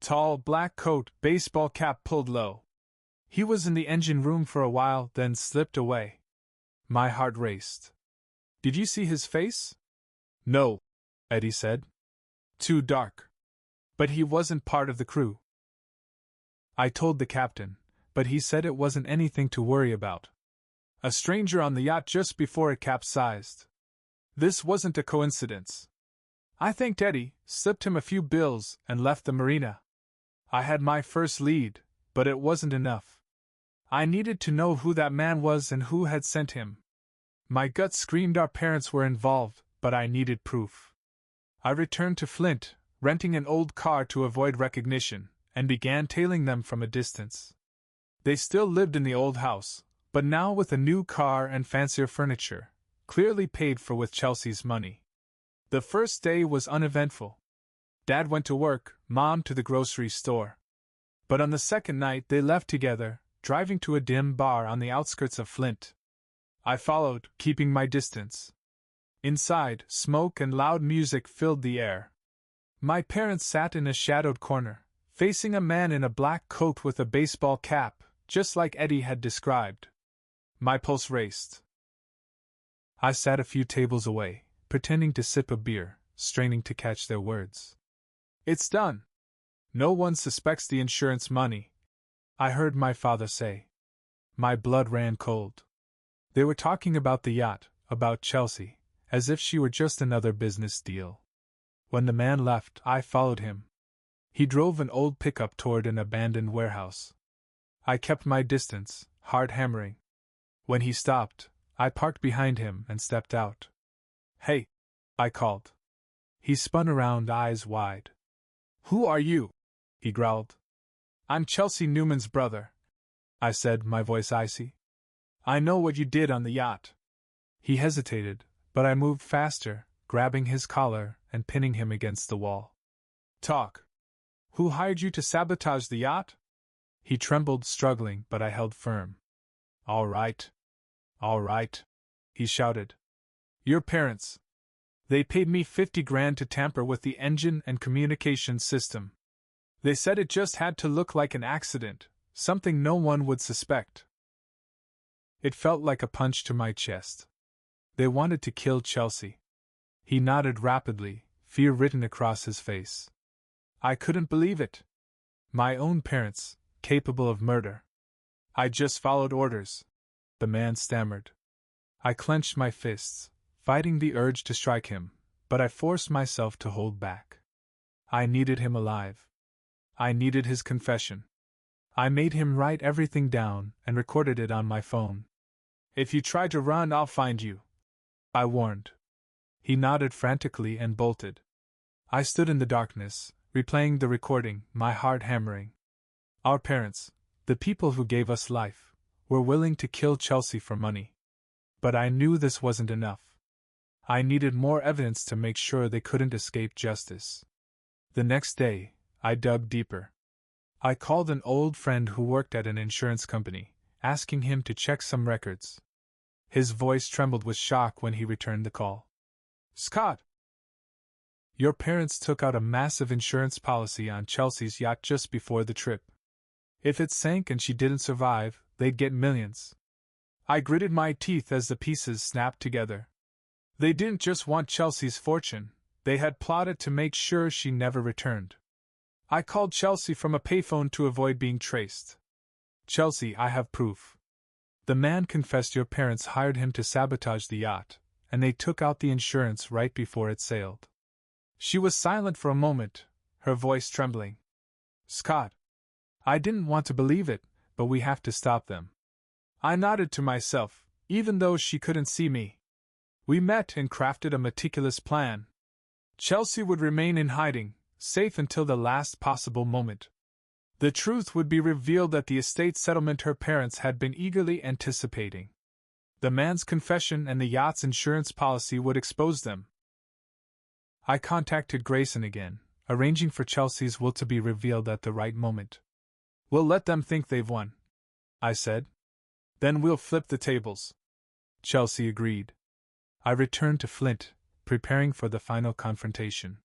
Tall, black coat, baseball cap pulled low. He was in the engine room for a while, then slipped away." My heart raced. "Did you see his face?" "No," Eddie said. "Too dark. But he wasn't part of the crew." I told the captain, but he said it wasn't anything to worry about. A stranger on the yacht just before it capsized. This wasn't a coincidence. I thanked Eddie, slipped him a few bills, and left the marina. I had my first lead, but it wasn't enough. I needed to know who that man was and who had sent him. My gut screamed our parents were involved, but I needed proof. I returned to Flint, renting an old car to avoid recognition, and began tailing them from a distance. They still lived in the old house, but now with a new car and fancier furniture, clearly paid for with Chelsea's money. The first day was uneventful. Dad went to work, Mom to the grocery store. But on the second night they left together, driving to a dim bar on the outskirts of Flint. I followed, keeping my distance. Inside, smoke and loud music filled the air. My parents sat in a shadowed corner, facing a man in a black coat with a baseball cap, just like Eddie had described. My pulse raced. I sat a few tables away, pretending to sip a beer, straining to catch their words. "It's done. No one suspects the insurance money," I heard my father say. My blood ran cold. They were talking about the yacht, about Chelsea, as if she were just another business deal. When the man left, I followed him. He drove an old pickup toward an abandoned warehouse. I kept my distance, heart hammering. When he stopped, I parked behind him and stepped out. "Hey," I called. He spun around, eyes wide. "Who are you?" he growled. "I'm Chelsea Newman's brother," I said, my voice icy. "I know what you did on the yacht." He hesitated, but I moved faster, grabbing his collar and pinning him against the wall. "Talk. Who hired you to sabotage the yacht?" He trembled, struggling, but I held firm. All right, he shouted. "Your parents. They paid me 50 grand to tamper with the engine and communications system. They said it just had to look like an accident, something no one would suspect." It felt like a punch to my chest. They wanted to kill Chelsea. He nodded rapidly, fear written across his face. I couldn't believe it. My own parents, capable of murder. I just followed orders, the man stammered. I clenched my fists, fighting the urge to strike him, but I forced myself to hold back. I needed him alive. I needed his confession. I made him write everything down and recorded it on my phone. If you try to run, I'll find you, I warned. He nodded frantically and bolted. I stood in the darkness, replaying the recording, my heart hammering. Our parents, the people who gave us life, were willing to kill Chelsea for money. But I knew this wasn't enough. I needed more evidence to make sure they couldn't escape justice. The next day, I dug deeper. I called an old friend who worked at an insurance company, asking him to check some records. His voice trembled with shock when he returned the call. Scott! Your parents took out a massive insurance policy on Chelsea's yacht just before the trip. If it sank and she didn't survive, they'd get millions. I gritted my teeth as the pieces snapped together. They didn't just want Chelsea's fortune, they had plotted to make sure she never returned. I called Chelsea from a payphone to avoid being traced. Chelsea, I have proof. The man confessed your parents hired him to sabotage the yacht, and they took out the insurance right before it sailed. She was silent for a moment, her voice trembling. Scott. I didn't want to believe it, but we have to stop them. I nodded to myself, even though she couldn't see me. We met and crafted a meticulous plan. Chelsea would remain in hiding, safe until the last possible moment. The truth would be revealed at the estate settlement her parents had been eagerly anticipating. The man's confession and the yacht's insurance policy would expose them. I contacted Grayson again, arranging for Chelsea's will to be revealed at the right moment. We'll let them think they've won, I said. Then we'll flip the tables. Chelsea agreed. I returned to Flint, preparing for the final confrontation.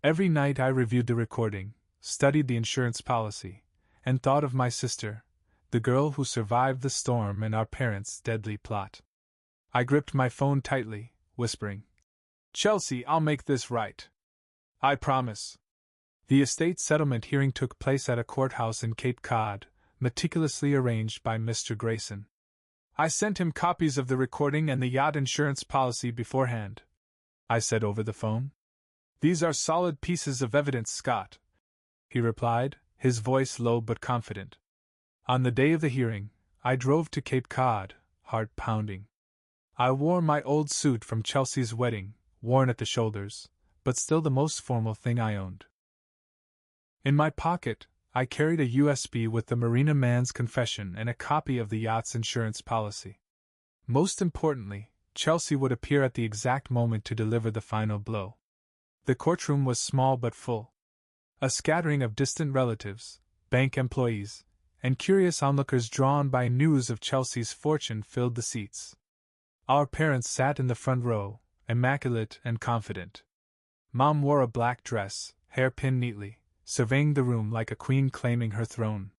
Every night I reviewed the recording, studied the insurance policy, and thought of my sister, the girl who survived the storm and our parents' deadly plot. I gripped my phone tightly, whispering, Chelsea, I'll make this right. I promise. The estate settlement hearing took place at a courthouse in Cape Cod, meticulously arranged by Mr. Grayson. I sent him copies of the recording and the yacht insurance policy beforehand, I said over the phone. These are solid pieces of evidence, Scott, he replied, his voice low but confident. On the day of the hearing, I drove to Cape Cod, heart pounding. I wore my old suit from Chelsea's wedding, worn at the shoulders, but still the most formal thing I owned. In my pocket, I carried a USB with the Marina man's confession and a copy of the yacht's insurance policy. Most importantly, Chelsea would appear at the exact moment to deliver the final blow. The courtroom was small but full. A scattering of distant relatives, bank employees, and curious onlookers drawn by news of Chelsea's fortune filled the seats. Our parents sat in the front row, immaculate and confident. Mom wore a black dress, hair pinned neatly, surveying the room like a queen claiming her throne.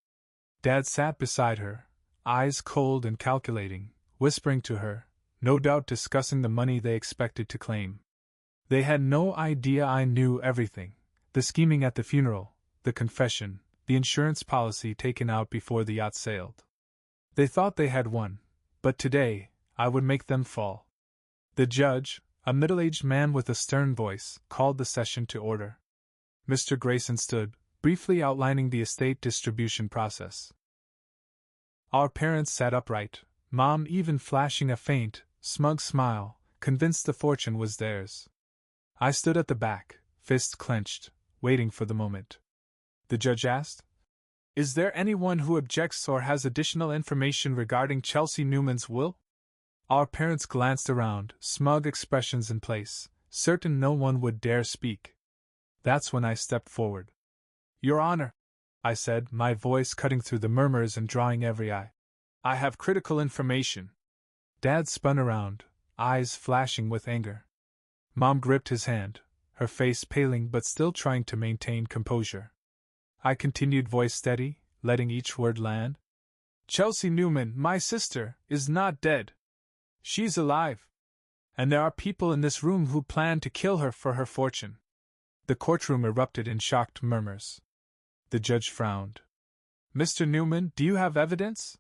Dad sat beside her, eyes cold and calculating, whispering to her, no doubt discussing the money they expected to claim. They had no idea I knew everything. The scheming at the funeral, the confession, the insurance policy taken out before the yacht sailed. They thought they had won, but today, I would make them fall. The judge, a middle-aged man with a stern voice, called the session to order. Mr. Grayson stood, briefly outlining the estate distribution process. Our parents sat upright, Mom even flashing a faint, smug smile, convinced the fortune was theirs. I stood at the back, fists clenched, waiting for the moment. The judge asked, Is there anyone who objects or has additional information regarding Chelsea Newman's will? Our parents glanced around, smug expressions in place, certain no one would dare speak. That's when I stepped forward. Your Honor, I said, my voice cutting through the murmurs and drawing every eye. I have critical information. Dad spun around, eyes flashing with anger. Mom gripped his hand, her face paling but still trying to maintain composure. I continued, voice steady, letting each word land. Chelsea Newman, my sister, is not dead. She's alive. And there are people in this room who plan to kill her for her fortune. The courtroom erupted in shocked murmurs. The judge frowned. Mr. Newman, do you have evidence?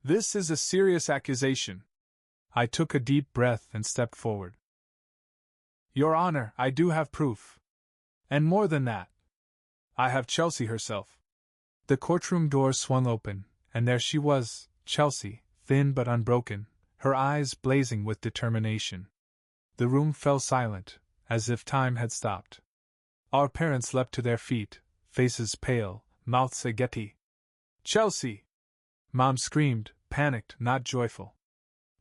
This is a serious accusation. I took a deep breath and stepped forward. Your Honor, I do have proof. And more than that. I have Chelsea herself. The courtroom door swung open, and there she was, Chelsea, thin but unbroken, her eyes blazing with determination. The room fell silent, as if time had stopped. Our parents leapt to their feet, faces pale, mouths agate. Chelsea! Mom screamed, panicked, not joyful.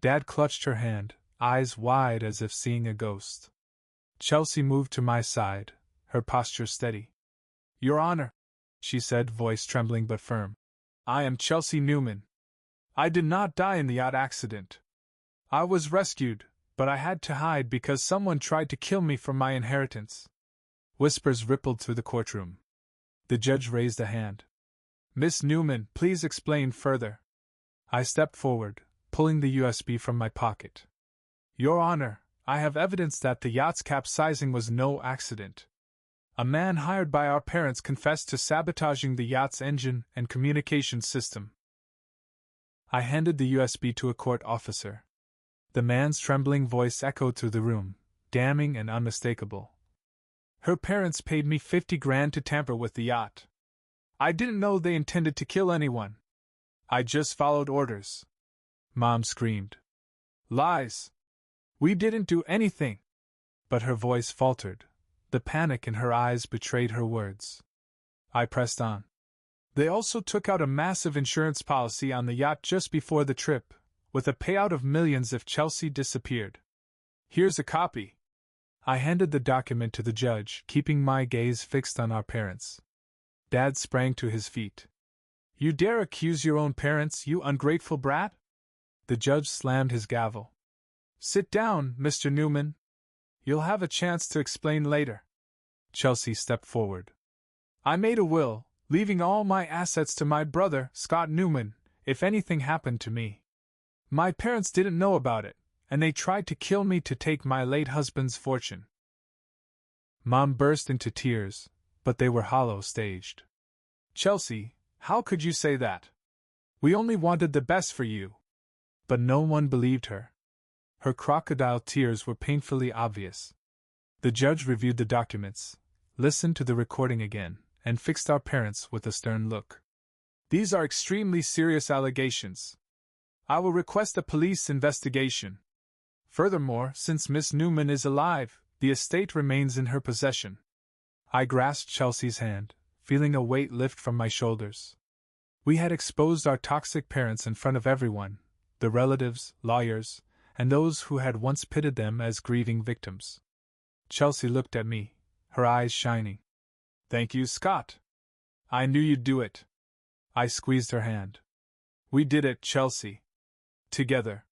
Dad clutched her hand, eyes wide as if seeing a ghost. Chelsea moved to my side, her posture steady. Your Honor, she said, voice trembling but firm. I am Chelsea Newman. I did not die in the yacht accident. I was rescued, but I had to hide because someone tried to kill me for my inheritance. Whispers rippled through the courtroom. The judge raised a hand. Miss Newman, please explain further. I stepped forward, pulling the USB from my pocket. Your Honor, I have evidence that the yacht's capsizing was no accident. A man hired by our parents confessed to sabotaging the yacht's engine and communication system. I handed the USB to a court officer. The man's trembling voice echoed through the room, damning and unmistakable. Her parents paid me $50,000 to tamper with the yacht. I didn't know they intended to kill anyone. I just followed orders. Mom screamed. Lies! We didn't do anything! But her voice faltered. The panic in her eyes betrayed her words. I pressed on. They also took out a massive insurance policy on the yacht just before the trip, with a payout of millions if Chelsea disappeared. Here's a copy. I handed the document to the judge, keeping my gaze fixed on our parents. Dad sprang to his feet. You dare accuse your own parents, you ungrateful brat? The judge slammed his gavel. Sit down, Mr. Newman. You'll have a chance to explain later. Chelsea stepped forward. I made a will, leaving all my assets to my brother, Scott Newman, if anything happened to me. My parents didn't know about it, and they tried to kill me to take my late husband's fortune. Mom burst into tears, but they were hollow staged. Chelsea, how could you say that? We only wanted the best for you. But no one believed her. Her crocodile tears were painfully obvious. The judge reviewed the documents, listened to the recording again, and fixed our parents with a stern look. These are extremely serious allegations. I will request a police investigation. Furthermore, since Miss Newman is alive, the estate remains in her possession. I grasped Chelsea's hand, feeling a weight lift from my shoulders. We had exposed our toxic parents in front of everyone, the relatives, lawyers, and those who had once pitted them as grieving victims. Chelsea looked at me, her eyes shining. Thank you, Scott. I knew you'd do it. I squeezed her hand. We did it, Chelsea. Together.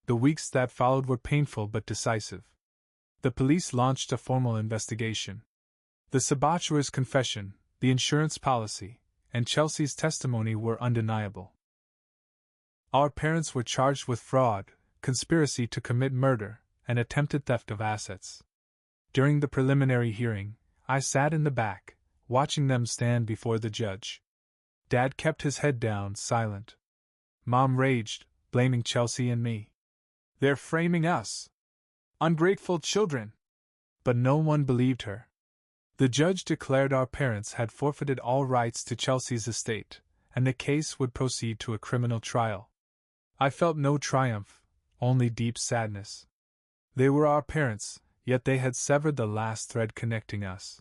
The weeks that followed were painful but decisive. The police launched a formal investigation. The saboteur's confession, the insurance policy, and Chelsea's testimony were undeniable. Our parents were charged with fraud, conspiracy to commit murder, and attempted theft of assets. During the preliminary hearing, I sat in the back, watching them stand before the judge. Dad kept his head down, silent. Mom raged, blaming Chelsea and me. They're framing us. Ungrateful children. But no one believed her. The judge declared our parents had forfeited all rights to Chelsea's estate, and the case would proceed to a criminal trial. I felt no triumph, only deep sadness. They were our parents, yet they had severed the last thread connecting us.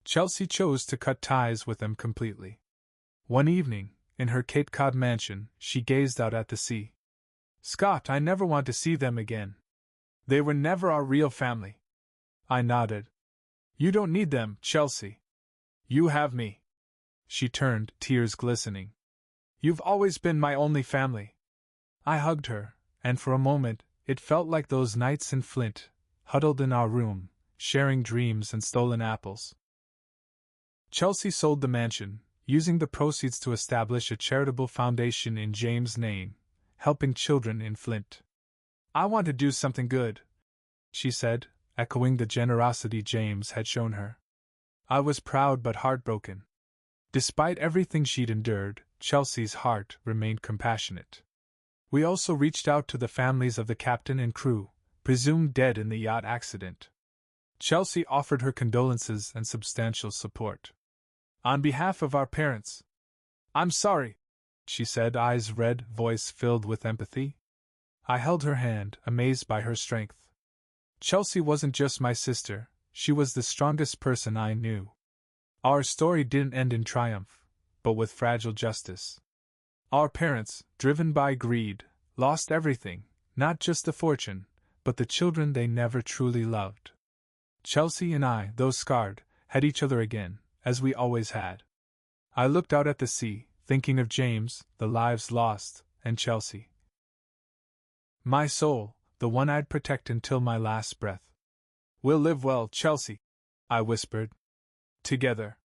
Chelsea chose to cut ties with them completely. One evening, in her Cape Cod mansion, she gazed out at the sea. Scott, I never want to see them again. They were never our real family. I nodded. You don't need them, Chelsea. You have me. She turned, tears glistening. You've always been my only family. I hugged her, and for a moment, it felt like those nights in Flint, huddled in our room, sharing dreams and stolen apples. Chelsea sold the mansion, using the proceeds to establish a charitable foundation in James' name, helping children in Flint. I want to do something good, she said, echoing the generosity James had shown her. I was proud but heartbroken. Despite everything she'd endured, Chelsea's heart remained compassionate. We also reached out to the families of the captain and crew, presumed dead in the yacht accident. Chelsea offered her condolences and substantial support. On behalf of our parents, "I'm sorry," she said, eyes red, voice filled with empathy. I held her hand, amazed by her strength. Chelsea wasn't just my sister, she was the strongest person I knew. Our story didn't end in triumph, but with fragile justice. Our parents, driven by greed, lost everything, not just the fortune, but the children they never truly loved. Chelsea and I, though scarred, had each other again, as we always had. I looked out at the sea, thinking of James, the lives lost, and Chelsea. My soul, the one I'd protect until my last breath. "We'll live well, Chelsea," I whispered. "Together."